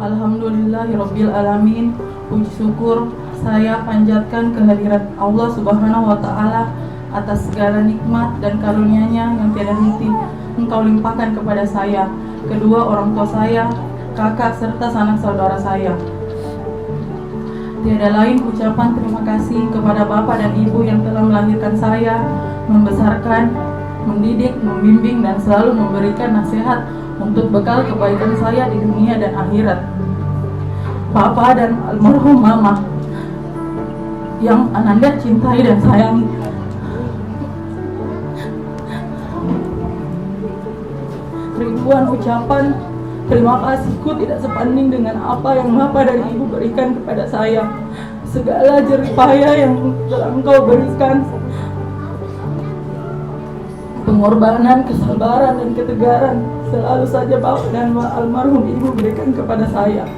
Alhamdulillahirabbil alamin. Puji syukur saya panjatkan kehadirat Allah Subhanahu wa taala atas segala nikmat dan karunia-Nya yang tiada henti Engkau limpahkan kepada saya, kedua orang tua saya, kakak serta sanak saudara saya. Tiada lain ucapan terima kasih kepada Bapak dan Ibu yang telah melahirkan saya, membesarkan, mendidik, membimbing, dan selalu memberikan nasihat untuk bekal kebaikan saya di dunia dan akhirat. Bapak dan almarhum Mama yang Ananda cintai dan sayangi, ribuan ucapan terima kasihku tidak sebanding dengan apa yang Bapak dan Ibu berikan kepada saya. Segala jerih payah yang telah Engkau berikan, pengorbanan, kesabaran, dan ketegaran selalu saja Bapak dan almarhum Ibu berikan kepada saya.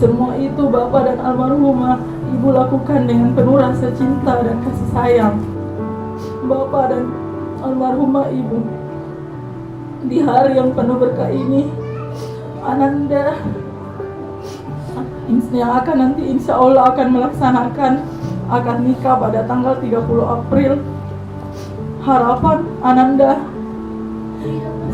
Semua itu Bapak dan almarhumah Ibu lakukan dengan penuh rasa cinta dan kasih sayang. Bapak dan almarhumah Ibu, di hari yang penuh berkah ini, Ananda yang akan nanti insya Allah akan melaksanakan akad nikah pada tanggal 30 April. Harapan Ananda,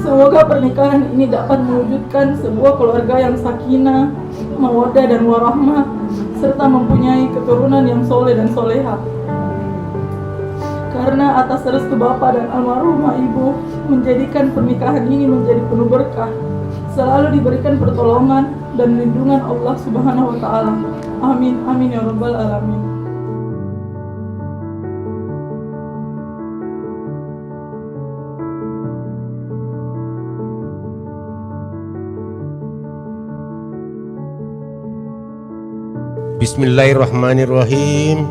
semoga pernikahan ini dapat mewujudkan sebuah keluarga yang sakinah, mawaddah dan warahmah, serta mempunyai keturunan yang soleh dan soleha. Karena atas restu Bapak dan almarhumah Ibu menjadikan pernikahan ini menjadi penuh berkah, selalu diberikan pertolongan dan lindungan Allah Subhanahu wa taala. Amin amin ya rabbal alamin. Bismillahirrahmanirrahim.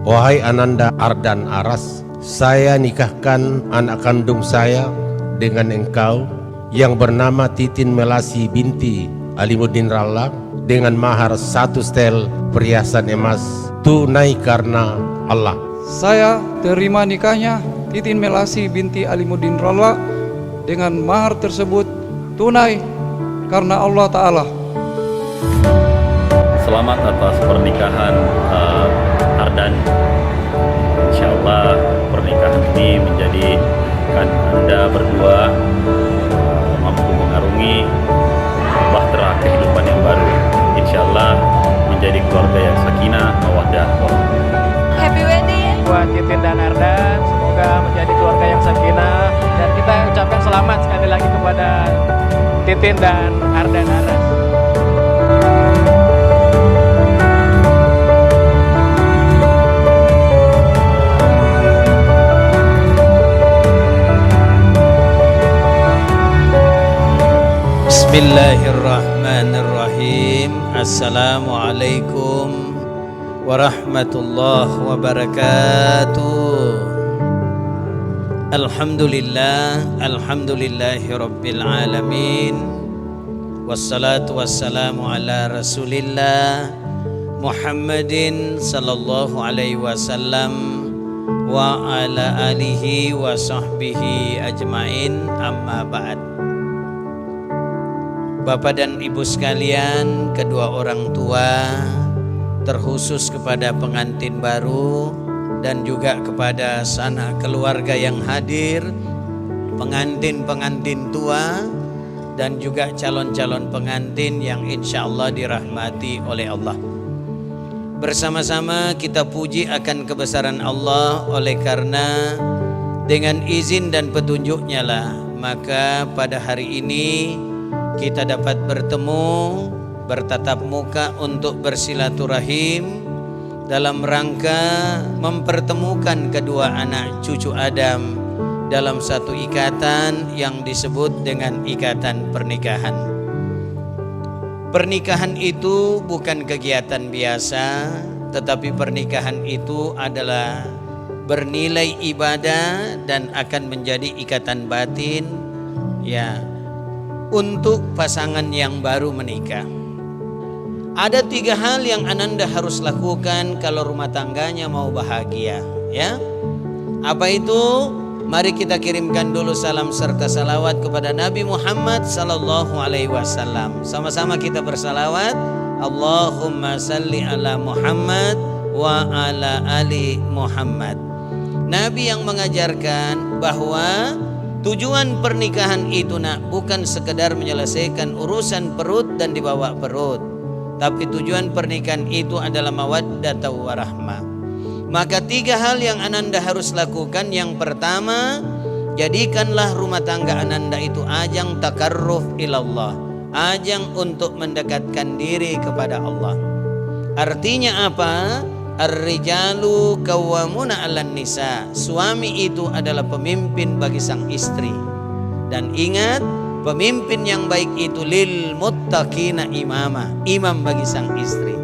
Wahai Ananda Ardan Aras, saya nikahkan anak kandung saya dengan engkau yang bernama Titin Melasi binti Alimuddin Ralla dengan mahar 1 setel perhiasan emas tunai karena Allah. Saya terima nikahnya Titin Melasi binti Alimuddin Ralla dengan mahar tersebut tunai karena Allah Ta'ala. Selamat atas pernikahan Ardan. Insyaallah pernikahan ini menjadikan Anda berdua mampu mengarungi bahtera kehidupan yang baru. Insyaallah menjadi keluarga yang sakinah, mawaddah, warahmah. Happy wedding buat Titin dan Ardan, semoga menjadi keluarga yang sakinah, dan kita ucapkan selamat sekali lagi kepada Titin dan Ardan Aras. Bismillahirrahmanirrahim. Assalamualaikum warahmatullahi wabarakatuh. Alhamdulillahi rabbil alamin. Wassalatu wassalamu ala rasulillah Muhammadin sallallahu alaihi wasallam wa ala alihi wa sahbihi ajmain, amma ba'd. Bapak dan Ibu sekalian, kedua orang tua, terkhusus kepada pengantin baru dan juga kepada sanak keluarga yang hadir, pengantin-pengantin tua dan juga calon-calon pengantin yang insya Allah dirahmati oleh Allah. Bersama-sama kita puji akan kebesaran Allah, oleh karena dengan izin dan petunjuknya lah maka pada hari ini kita dapat bertemu, bertatap muka untuk bersilaturahim dalam rangka mempertemukan kedua anak cucu Adam dalam satu ikatan yang disebut dengan ikatan pernikahan. Pernikahan itu bukan kegiatan biasa, tetapi pernikahan itu adalah bernilai ibadah dan akan menjadi ikatan batin, ya, untuk pasangan yang baru menikah. Ada 3 hal yang Ananda harus lakukan kalau rumah tangganya mau bahagia, ya. Apa itu? Mari kita kirimkan dulu salam serta salawat kepada Nabi Muhammad sallallahu alaihi wasallam. Sama-sama kita bersalawat. Allahumma salli ala Muhammad wa ala ali Muhammad. Nabi yang mengajarkan bahwa tujuan pernikahan itu bukan sekedar menyelesaikan urusan perut dan dibawa perut, tapi tujuan pernikahan itu adalah mawaddah warahmah. Maka 3 hal yang Ananda harus lakukan. Yang pertama, jadikanlah rumah tangga Ananda itu ajang takarruf ilallah, ajang untuk mendekatkan diri kepada Allah. Artinya apa? Ar-rijalu qawwamuna 'alan nisa. Suami itu adalah pemimpin bagi sang istri. Dan ingat, pemimpin yang baik itu lil muttaqina imama, imam bagi sang istri.